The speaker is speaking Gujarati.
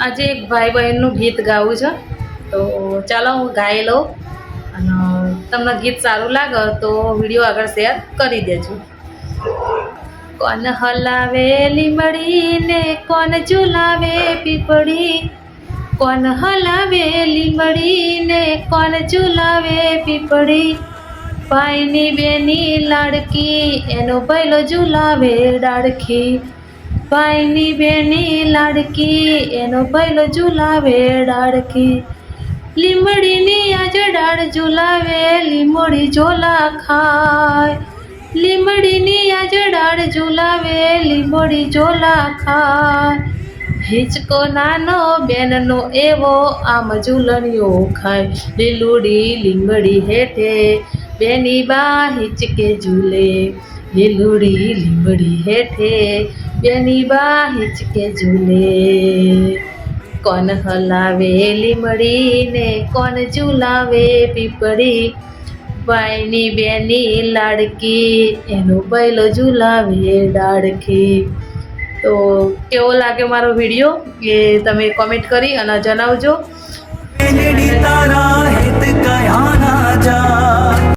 આજે એક ભાઈ બહેનનું ગીત ગાવું છે, તો ચાલો હું ગાઈ લઉં અને તમને ગીત સારું લાગે તો વિડીયો આગળ શેર કરી દેજો. કોણ હલાવે લીમડીને કોણ ઝુલાવે પીપળી, કોણ હલાવે લીમડીને કોણ ઝુલાવે પીપળી, ભાઈની બેની લાડકી એનો ભૈલો ઝુલાવે ડાળખી, ભાઈની બેની લાડકી એનો ભૈલો ઝુલાવે ડાળખી, લીમડીની આજે ડાળ ઝુલાવે લીમડી ઝોલા ખાય, લીમડીની આજે ડાળ ઝુલાવે લીમડી ઝોલા ખાય, હિંચકો નાનો બેનનો એવો આમ ઝૂલણીઓ ખાય, લીલુડી લીમડી હેઠે બેની બા હિંચકે ઝૂલે, લીલુડી લીમડી હેઠે બેની બા હિંચકે ઝૂલે, કોણ હલાવે લીમડીને કોણ ઝુલાવે પીપળી, ભાઈની બેની લાડકી એનો ભૈલો ઝુલાવે ડાળખી. તો કેવો લાગે મારો વિડીયો એ તમે કોમેન્ટ કરી અને જણાવજો.